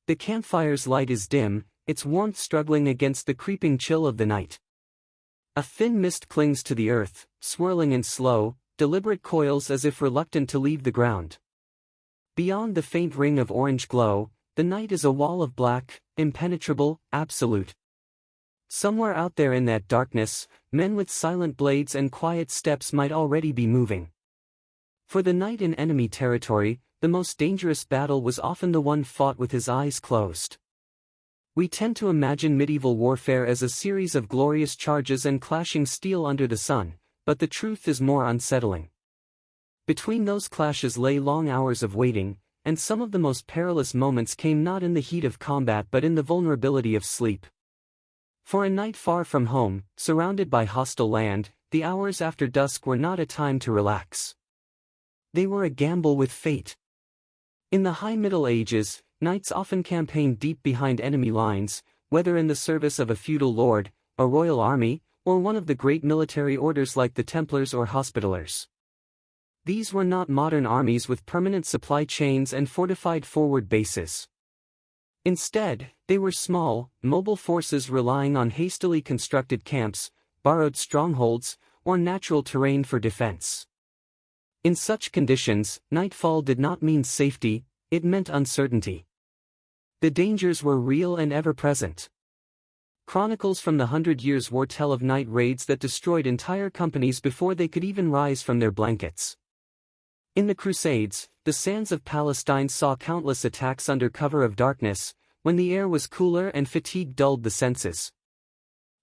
The campfire's light is dim, its warmth struggling against the creeping chill of the night. A thin mist clings to the earth, swirling in slow, deliberate coils as if reluctant to leave the ground. Beyond the faint ring of orange glow, the night is a wall of black, impenetrable, absolute. Somewhere out there in that darkness, men with silent blades and quiet steps might already be moving. For the knight in enemy territory, the most dangerous battle was often the one fought with his eyes closed. We tend to imagine medieval warfare as a series of glorious charges and clashing steel under the sun, but the truth is more unsettling. Between those clashes lay long hours of waiting, and some of the most perilous moments came not in the heat of combat but in the vulnerability of sleep. For a knight far from home, surrounded by hostile land, the hours after dusk were not a time to relax. They were a gamble with fate. In the High Middle Ages, knights often campaigned deep behind enemy lines, whether in the service of a feudal lord, a royal army, or one of the great military orders like the Templars or Hospitallers. These were not modern armies with permanent supply chains and fortified forward bases. Instead, they were small, mobile forces relying on hastily constructed camps, borrowed strongholds, or natural terrain for defense. In such conditions, nightfall did not mean safety, it meant uncertainty. The dangers were real and ever-present. Chronicles from the 100 Years' War tell of night raids that destroyed entire companies before they could even rise from their blankets. In the Crusades, the sands of Palestine saw countless attacks under cover of darkness, when the air was cooler and fatigue dulled the senses.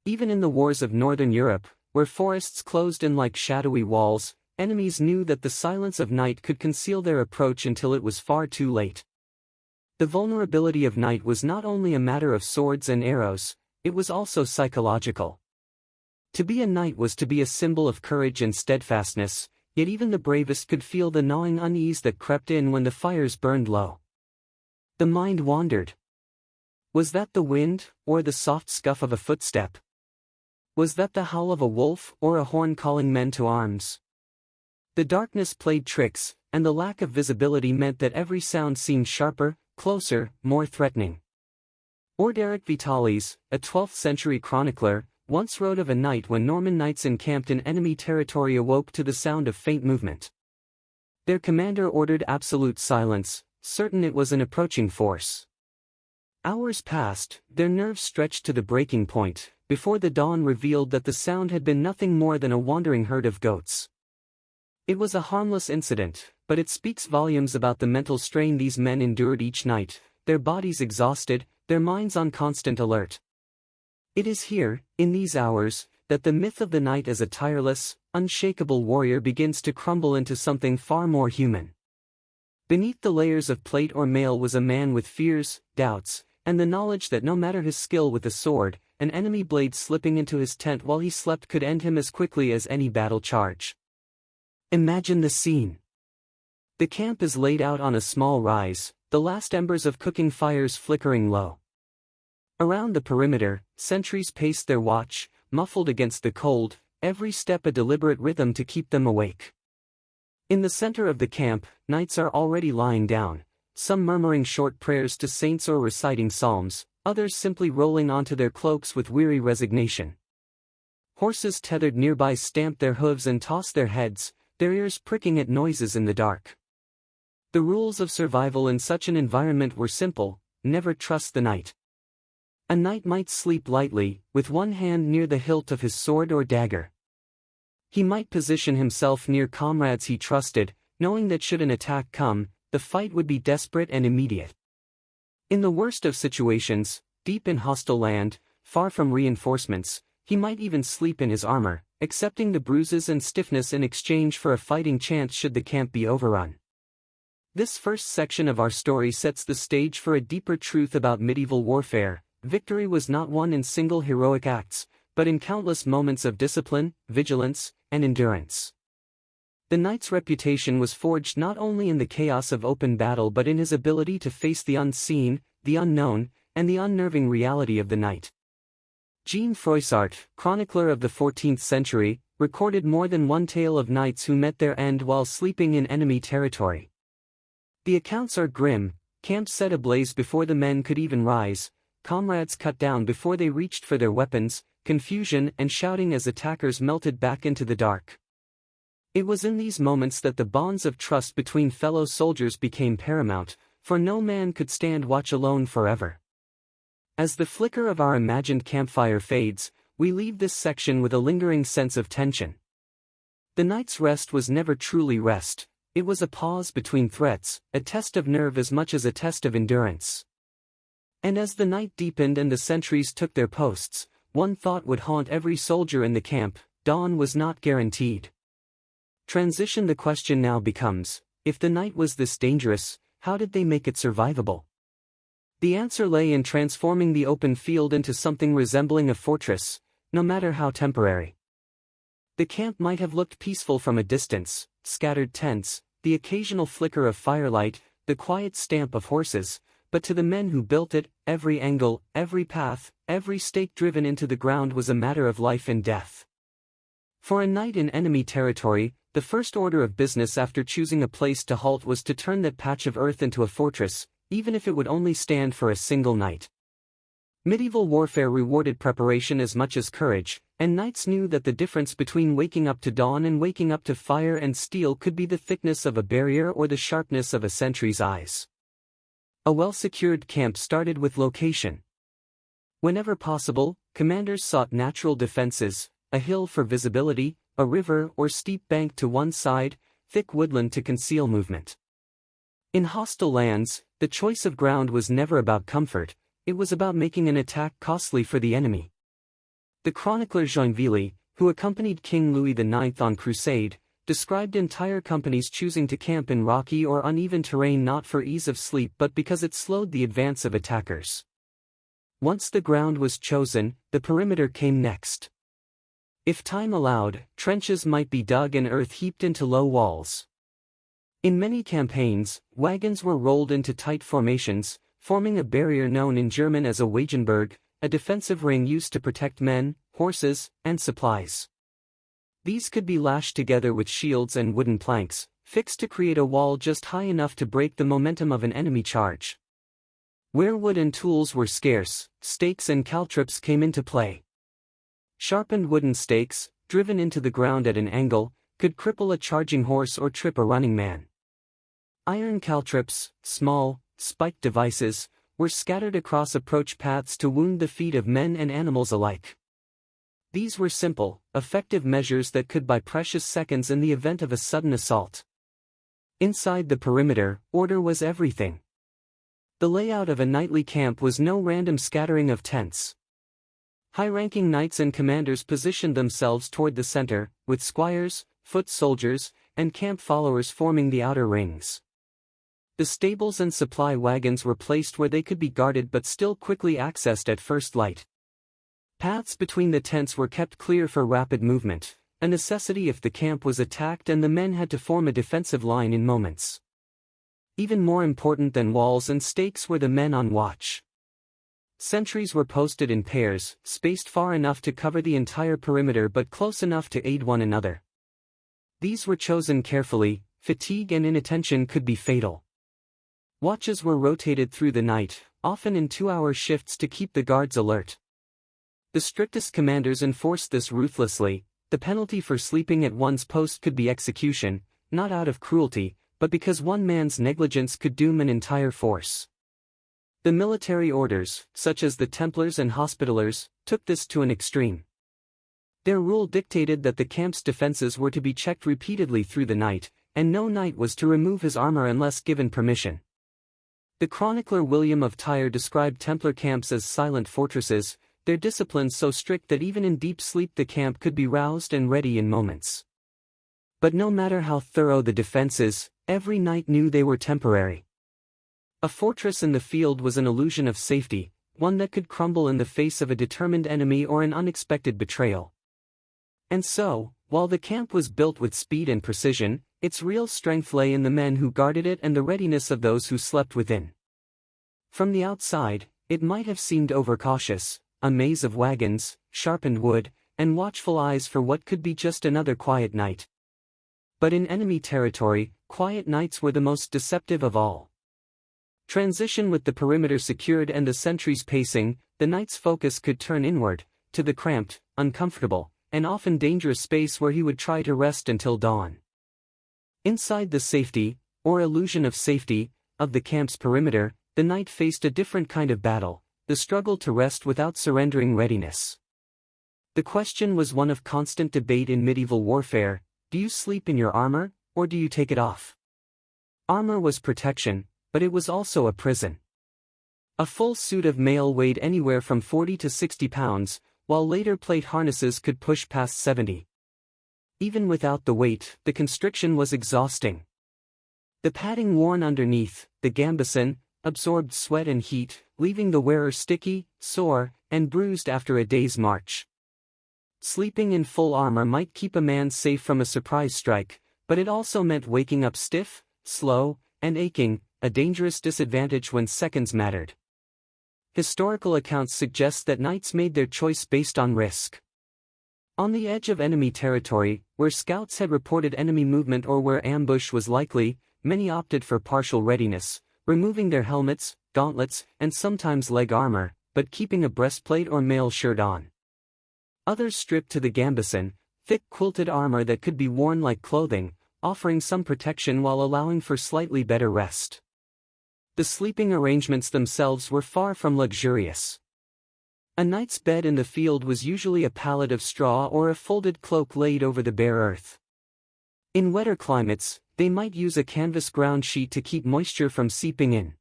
Even in the wars of Northern Europe, where forests closed in like shadowy walls, enemies knew that the silence of night could conceal their approach until it was far too late. The vulnerability of night was not only a matter of swords and arrows, it was also psychological. To be a knight was to be a symbol of courage and steadfastness, yet even the bravest could feel the gnawing unease that crept in when the fires burned low. The mind wandered. Was that the wind, or the soft scuff of a footstep? Was that the howl of a wolf, or a horn calling men to arms? The darkness played tricks, and the lack of visibility meant that every sound seemed sharper, closer, more threatening. Orderic Vitalis, a 12th-century chronicler, once wrote of a night when Norman knights encamped in enemy territory awoke to the sound of faint movement. Their commander ordered absolute silence, certain it was an approaching force. Hours passed, their nerves stretched to the breaking point, before the dawn revealed that the sound had been nothing more than a wandering herd of goats. It was a harmless incident, but it speaks volumes about the mental strain these men endured each night, their bodies exhausted, their minds on constant alert. It is here, in these hours, that the myth of the knight as a tireless, unshakable warrior begins to crumble into something far more human. Beneath the layers of plate or mail was a man with fears, doubts, and the knowledge that no matter his skill with a sword, an enemy blade slipping into his tent while he slept could end him as quickly as any battle charge. Imagine the scene. The camp is laid out on a small rise, the last embers of cooking fires flickering low. Around the perimeter, sentries paced their watch, muffled against the cold, every step a deliberate rhythm to keep them awake. In the center of the camp, knights are already lying down, some murmuring short prayers to saints or reciting psalms, others simply rolling onto their cloaks with weary resignation. Horses tethered nearby stamp their hooves and toss their heads, their ears pricking at noises in the dark. The rules of survival in such an environment were simple: never trust the night. A knight might sleep lightly, with one hand near the hilt of his sword or dagger. He might position himself near comrades he trusted, knowing that should an attack come, the fight would be desperate and immediate. In the worst of situations, deep in hostile land, far from reinforcements, he might even sleep in his armor, accepting the bruises and stiffness in exchange for a fighting chance should the camp be overrun. This first section of our story sets the stage for a deeper truth about medieval warfare. Victory was not won in single heroic acts, but in countless moments of discipline, vigilance, and endurance. The knight's reputation was forged not only in the chaos of open battle but in his ability to face the unseen, the unknown, and the unnerving reality of the night. Jean Froissart, chronicler of the 14th century, recorded more than one tale of knights who met their end while sleeping in enemy territory. The accounts are grim, camps set ablaze before the men could even rise, comrades cut down before they reached for their weapons, confusion and shouting as attackers melted back into the dark. It was in these moments that the bonds of trust between fellow soldiers became paramount, for no man could stand watch alone forever. As the flicker of our imagined campfire fades, we leave this section with a lingering sense of tension. The night's rest was never truly rest, it was a pause between threats, a test of nerve as much as a test of endurance. And as the night deepened and the sentries took their posts, one thought would haunt every soldier in the camp: dawn was not guaranteed. Transition. The question now becomes, if the night was this dangerous, how did they make it survivable? The answer lay in transforming the open field into something resembling a fortress, no matter how temporary. The camp might have looked peaceful from a distance: scattered tents, the occasional flicker of firelight, the quiet stamp of horses, but to the men who built it, every angle, every path, every stake driven into the ground was a matter of life and death. For a night in enemy territory, the first order of business after choosing a place to halt was to turn that patch of earth into a fortress, even if it would only stand for a single night. Medieval warfare rewarded preparation as much as courage, and knights knew that the difference between waking up to dawn and waking up to fire and steel could be the thickness of a barrier or the sharpness of a sentry's eyes. A well-secured camp started with location. Whenever possible, commanders sought natural defenses: a hill for visibility, a river or steep bank to one side, thick woodland to conceal movement. In hostile lands, the choice of ground was never about comfort, it was about making an attack costly for the enemy. The chronicler Chivalry, who accompanied King Louis IX on crusade, described entire companies choosing to camp in rocky or uneven terrain not for ease of sleep but because it slowed the advance of attackers. Once the ground was chosen, the perimeter came next. If time allowed, trenches might be dug and earth heaped into low walls. In many campaigns, wagons were rolled into tight formations, forming a barrier known in German as a Wagenburg, a defensive ring used to protect men, horses, and supplies. These could be lashed together with shields and wooden planks, fixed to create a wall just high enough to break the momentum of an enemy charge. Where wood and tools were scarce, stakes and caltrops came into play. Sharpened wooden stakes, driven into the ground at an angle, could cripple a charging horse or trip a running man. Iron caltrops, small, spiked devices, were scattered across approach paths to wound the feet of men and animals alike. These were simple, effective measures that could buy precious seconds in the event of a sudden assault. Inside the perimeter, order was everything. The layout of a nightly camp was no random scattering of tents. High-ranking knights and commanders positioned themselves toward the center, with squires, foot soldiers, and camp followers forming the outer rings. The stables and supply wagons were placed where they could be guarded but still quickly accessed at first light. Paths between the tents were kept clear for rapid movement, a necessity if the camp was attacked and the men had to form a defensive line in moments. Even more important than walls and stakes were the men on watch. Sentries were posted in pairs, spaced far enough to cover the entire perimeter but close enough to aid one another. These were chosen carefully, fatigue and inattention could be fatal. Watches were rotated through the night, often in 2-hour shifts to keep the guards alert. The strictest commanders enforced this ruthlessly. The penalty for sleeping at one's post could be execution, not out of cruelty, but because one man's negligence could doom an entire force. The military orders, such as the Templars and Hospitallers, took this to an extreme. Their rule dictated that the camp's defenses were to be checked repeatedly through the night, and no knight was to remove his armor unless given permission. The chronicler William of Tyre described Templar camps as silent fortresses, their discipline so strict that even in deep sleep the camp could be roused and ready in moments. But no matter how thorough the defenses, every knight knew they were temporary. A fortress in the field was an illusion of safety, one that could crumble in the face of a determined enemy or an unexpected betrayal. And so, while the camp was built with speed and precision, its real strength lay in the men who guarded it and the readiness of those who slept within. From the outside, it might have seemed overcautious, a maze of wagons, sharpened wood, and watchful eyes for what could be just another quiet night. But in enemy territory, quiet nights were the most deceptive of all. transition with the perimeter secured and the sentries pacing, the knight's focus could turn inward, to the cramped, uncomfortable, and often dangerous space where he would try to rest until dawn. Inside the safety, or illusion of safety, of the camp's perimeter, the knight faced a different kind of battle, the struggle to rest without surrendering readiness. The question was one of constant debate in medieval warfare: do you sleep in your armor, or do you take it off? Armor was protection, but it was also a prison. A full suit of mail weighed anywhere from 40 to 60 pounds, while later plate harnesses could push past 70. Even without the weight, the constriction was exhausting. The padding worn underneath, the gambeson, absorbed sweat and heat, leaving the wearer sticky, sore, and bruised after a day's march. Sleeping in full armor might keep a man safe from a surprise strike, but it also meant waking up stiff, slow, and aching, a dangerous disadvantage when seconds mattered. Historical accounts suggest that knights made their choice based on risk. On the edge of enemy territory, where scouts had reported enemy movement or where ambush was likely, many opted for partial readiness, removing their helmets, gauntlets, and sometimes leg armor, but keeping a breastplate or mail shirt on. Others stripped to the gambeson, thick quilted armor that could be worn like clothing, offering some protection while allowing for slightly better rest. The sleeping arrangements themselves were far from luxurious. A knight's bed in the field was usually a pallet of straw or a folded cloak laid over the bare earth. In wetter climates, they might use a canvas ground sheet to keep moisture from seeping in.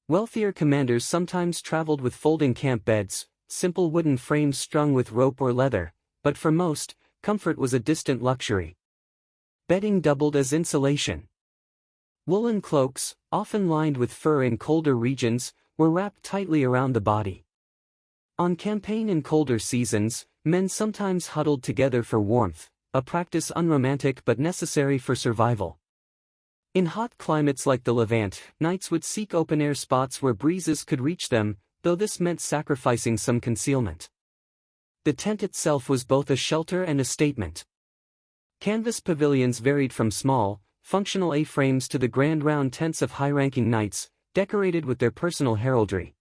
Wealthier commanders sometimes traveled with folding camp beds, simple wooden frames strung with rope or leather, but for most, comfort was a distant luxury. Bedding doubled as insulation. Woolen cloaks, often lined with fur in colder regions, were wrapped tightly around the body. On campaign in colder seasons, men sometimes huddled together for warmth, a practice unromantic but necessary for survival. In hot climates like the Levant, knights would seek open-air spots where breezes could reach them, though this meant sacrificing some concealment. The tent itself was both a shelter and a statement. Canvas pavilions varied from small, functional A-frames to the grand round tents of high-ranking knights, decorated with their personal heraldry.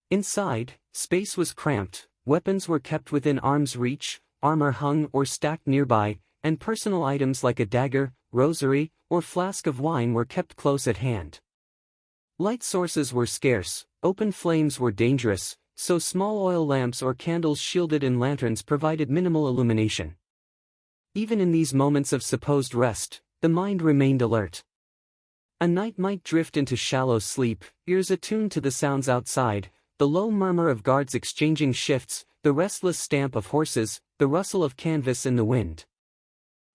Inside, space was cramped, weapons were kept within arm's reach, armor hung or stacked nearby, and personal items like a dagger, rosary, or flask of wine were kept close at hand. Light sources were scarce, open flames were dangerous, so small oil lamps or candles shielded in lanterns provided minimal illumination. Even in these moments of supposed rest, the mind remained alert. A knight might drift into shallow sleep, ears attuned to the sounds outside, the low murmur of guards exchanging shifts, the restless stamp of horses, the rustle of canvas in the wind.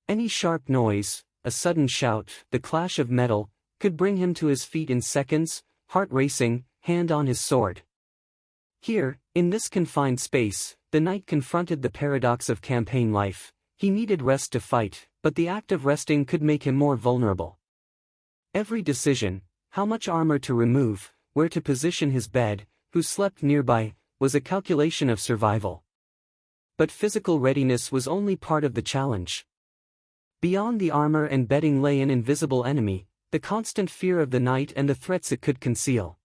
Any sharp noise, a sudden shout, the clash of metal, could bring him to his feet in seconds, heart racing, hand on his sword. Here, in this confined space, the knight confronted the paradox of campaign life. He needed rest to fight, but the act of resting could make him more vulnerable. Every decision, how much armor to remove, where to position his bed, who slept nearby, was a calculation of survival. But physical readiness was only part of the challenge. Beyond the armor and bedding lay an invisible enemy, the constant fear of the night and the threats it could conceal.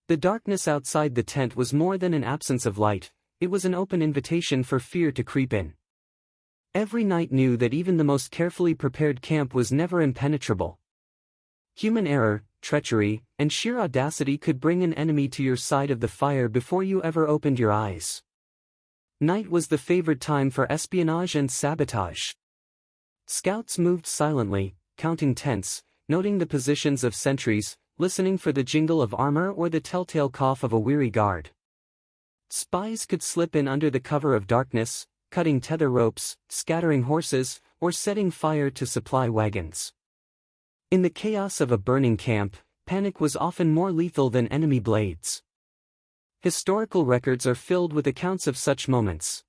The darkness outside the tent was more than an absence of light, it was an open invitation for fear to creep in. Every knight knew that even the most carefully prepared camp was never impenetrable. Human error, treachery, and sheer audacity could bring an enemy to your side of the fire before you ever opened your eyes. Night was the favored time for espionage and sabotage. Scouts moved silently, counting tents, noting the positions of sentries, listening for the jingle of armor or the telltale cough of a weary guard. Spies could slip in under the cover of darkness, cutting tether ropes, scattering horses, or setting fire to supply wagons. In the chaos of a burning camp, panic was often more lethal than enemy blades. Historical records are filled with accounts of such moments.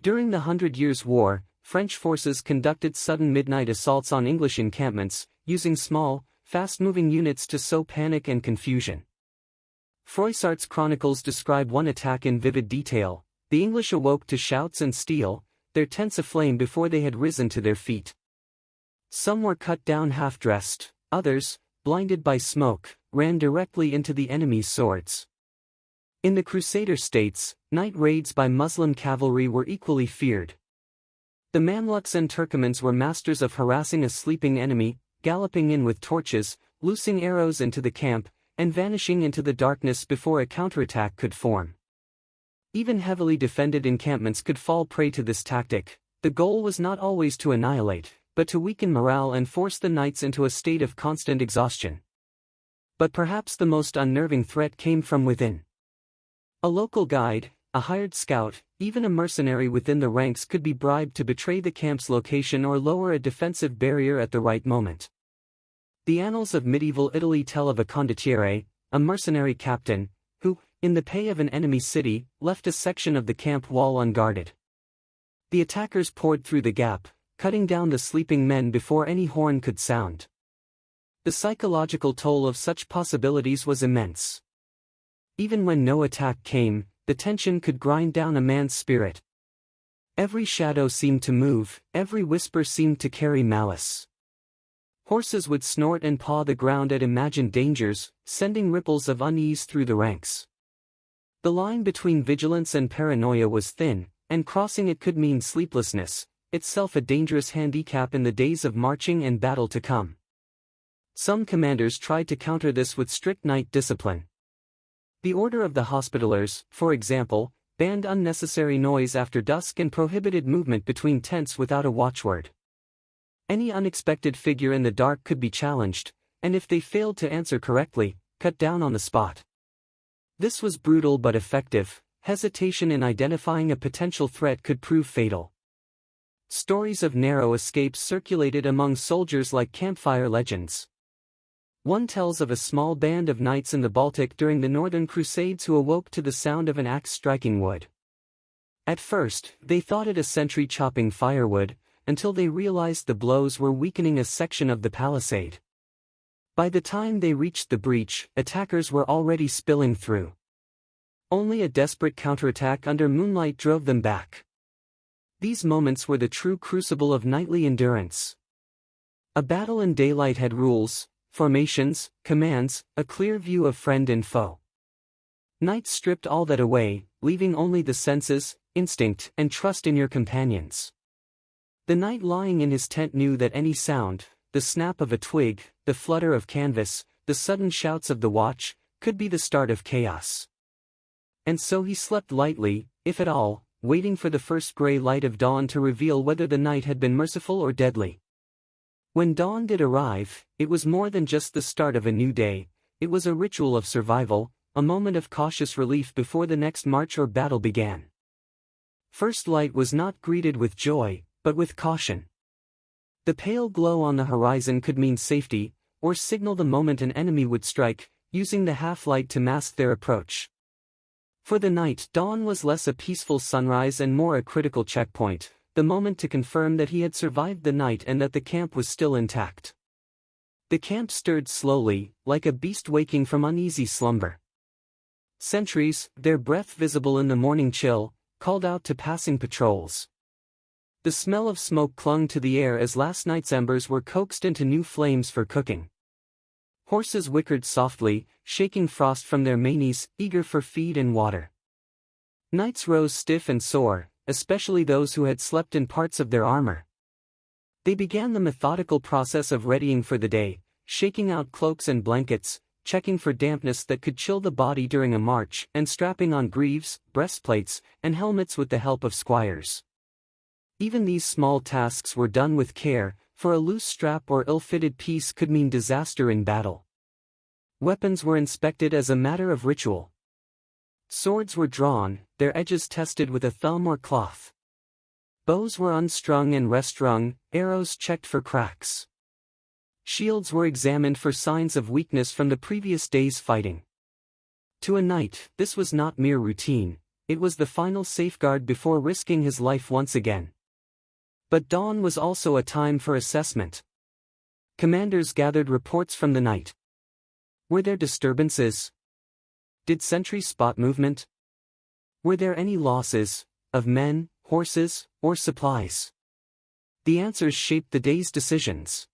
During the 100 Years' War, French forces conducted sudden midnight assaults on English encampments, using small, fast-moving units to sow panic and confusion. Froissart's chronicles describe one attack in vivid detail. The English awoke to shouts and steel, their tents aflame before they had risen to their feet. Some were cut down half-dressed, others, blinded by smoke, ran directly into the enemy's swords. In the Crusader states, night raids by Muslim cavalry were equally feared. The Mamluks and Turkomans were masters of harassing a sleeping enemy, galloping in with torches, loosing arrows into the camp, and vanishing into the darkness before a counterattack could form. Even heavily defended encampments could fall prey to this tactic. The goal was not always to annihilate, but to weaken morale and force the knights into a state of constant exhaustion. But perhaps the most unnerving threat came from within. A local guide, a hired scout, even a mercenary within the ranks could be bribed to betray the camp's location or lower a defensive barrier at the right moment. The annals of medieval Italy tell of a condottiere, a mercenary captain, who, in the pay of an enemy city, left a section of the camp wall unguarded. The attackers poured through the gap, cutting down the sleeping men before any horn could sound. The psychological toll of such possibilities was immense. Even when no attack came, the tension could grind down a man's spirit. Every shadow seemed to move, every whisper seemed to carry malice. Horses would snort and paw the ground at imagined dangers, sending ripples of unease through the ranks. The line between vigilance and paranoia was thin, and crossing it could mean sleeplessness, itself a dangerous handicap in the days of marching and battle to come. Some commanders tried to counter this with strict night discipline. The Order of the Hospitallers, for example, banned unnecessary noise after dusk and prohibited movement between tents without a watchword. Any unexpected figure in the dark could be challenged, and if they failed to answer correctly, cut down on the spot. This was brutal but effective. Hesitation in identifying a potential threat could prove fatal. Stories of narrow escapes circulated among soldiers like campfire legends. One tells of a small band of knights in the Baltic during the Northern Crusades who awoke to the sound of an axe striking wood. At first, they thought it a sentry chopping firewood, until they realized the blows were weakening a section of the palisade. By the time they reached the breach, attackers were already spilling through. Only a desperate counterattack under moonlight drove them back. These moments were the true crucible of knightly endurance. A battle in daylight had rules, formations, commands, a clear view of friend and foe. Night stripped all that away, leaving only the senses, instinct, and trust in your companions. The knight lying in his tent knew that any sound, the snap of a twig, the flutter of canvas, the sudden shouts of the watch, could be the start of chaos. And so he slept lightly, if at all, waiting for the first gray light of dawn to reveal whether the night had been merciful or deadly. When dawn did arrive, it was more than just the start of a new day, it was a ritual of survival, a moment of cautious relief before the next march or battle began. First light was not greeted with joy, but with caution. The pale glow on the horizon could mean safety, or signal the moment an enemy would strike, using the half-light to mask their approach. For the knight, dawn was less a peaceful sunrise and more a critical checkpoint, the moment to confirm that he had survived the night and that the camp was still intact. The camp stirred slowly, like a beast waking from uneasy slumber. Sentries, their breath visible in the morning chill, called out to passing patrols. The smell of smoke clung to the air as last night's embers were coaxed into new flames for cooking. Horses whickered softly, shaking frost from their manes, eager for feed and water. Knights rose stiff and sore, especially those who had slept in parts of their armor. They began the methodical process of readying for the day, shaking out cloaks and blankets, checking for dampness that could chill the body during a march, and strapping on greaves, breastplates, and helmets with the help of squires. Even these small tasks were done with care, for a loose strap or ill-fitted piece could mean disaster in battle. Weapons were inspected as a matter of ritual. Swords were drawn, their edges tested with a thumb or cloth. Bows were unstrung and restrung, arrows checked for cracks. Shields were examined for signs of weakness from the previous day's fighting. To a knight, this was not mere routine, it was the final safeguard before risking his life once again. But dawn was also a time for assessment. Commanders gathered reports from the night. Were there disturbances? Did sentries spot movement? Were there any losses, of men, horses, or supplies? The answers shaped the day's decisions.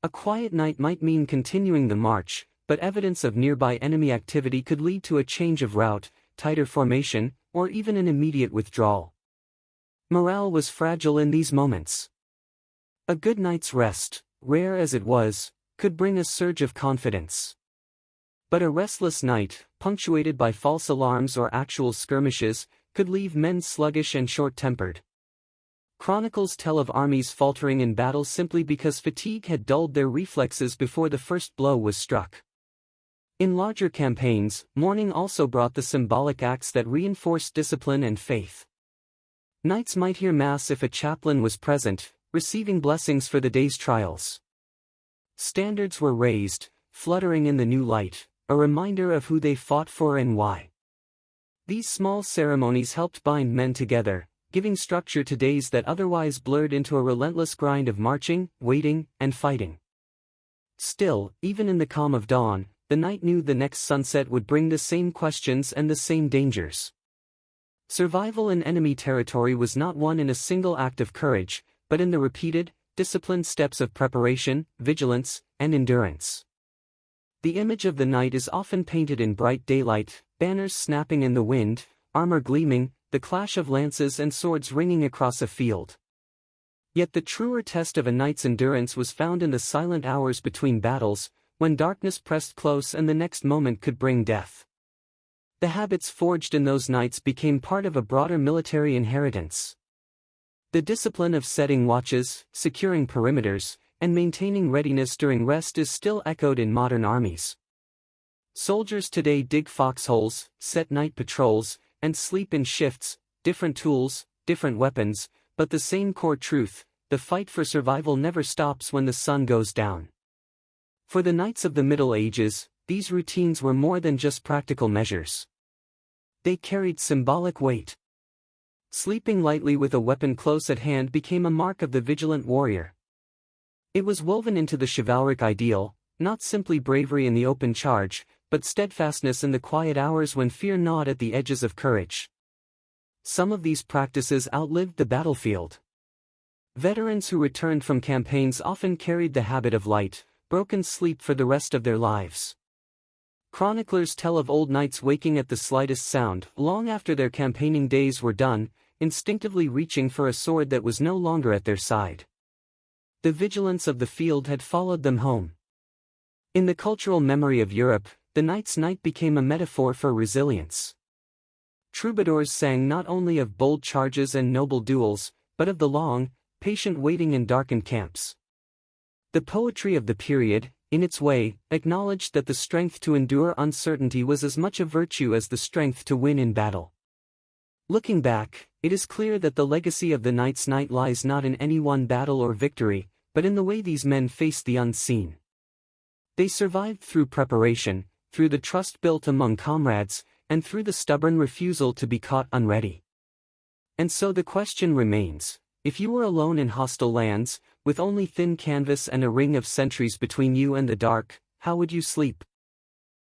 A quiet night might mean continuing the march, but evidence of nearby enemy activity could lead to a change of route, tighter formation, or even an immediate withdrawal. Morale was fragile in these moments. A good night's rest, rare as it was, could bring a surge of confidence. But a restless night, punctuated by false alarms or actual skirmishes, could leave men sluggish and short-tempered. Chronicles tell of armies faltering in battle simply because fatigue had dulled their reflexes before the first blow was struck. In larger campaigns, mourning also brought the symbolic acts that reinforced discipline and faith. Knights might hear mass if a chaplain was present, receiving blessings for the day's trials. Standards were raised, fluttering in the new light, a reminder of who they fought for and why. These small ceremonies helped bind men together, giving structure to days that otherwise blurred into a relentless grind of marching, waiting, and fighting. Still, even in the calm of dawn, the knight knew the next sunset would bring the same questions and the same dangers. Survival in enemy territory was not won in a single act of courage, but in the repeated, disciplined steps of preparation, vigilance, and endurance. The image of the knight is often painted in bright daylight, banners snapping in the wind, armor gleaming, the clash of lances and swords ringing across a field. Yet the truer test of a knight's endurance was found in the silent hours between battles, when darkness pressed close and the next moment could bring death. The habits forged in those nights became part of a broader military inheritance. The discipline of setting watches, securing perimeters, and maintaining readiness during rest is still echoed in modern armies. Soldiers today dig foxholes, set night patrols, and sleep in shifts, different tools, different weapons, but the same core truth: the fight for survival never stops when the sun goes down. For the knights of the Middle Ages, these routines were more than just practical measures. They carried symbolic weight. Sleeping lightly with a weapon close at hand became a mark of the vigilant warrior. It was woven into the chivalric ideal, not simply bravery in the open charge, but steadfastness in the quiet hours when fear gnawed at the edges of courage. Some of these practices outlived the battlefield. Veterans who returned from campaigns often carried the habit of light, broken sleep for the rest of their lives. Chroniclers tell of old knights waking at the slightest sound, long after their campaigning days were done, instinctively reaching for a sword that was no longer at their side. The vigilance of the field had followed them home. In the cultural memory of Europe, the knight's night became a metaphor for resilience. Troubadours sang not only of bold charges and noble duels, but of the long, patient waiting in darkened camps. The poetry of the period, in its way, acknowledged that the strength to endure uncertainty was as much a virtue as the strength to win in battle. Looking back, it is clear that the legacy of the knight's night lies not in any one battle or victory, but in the way these men faced the unseen. They survived through preparation, through the trust built among comrades, and through the stubborn refusal to be caught unready. And so the question remains: if you were alone in hostile lands, with only thin canvas and a ring of sentries between you and the dark, how would you sleep?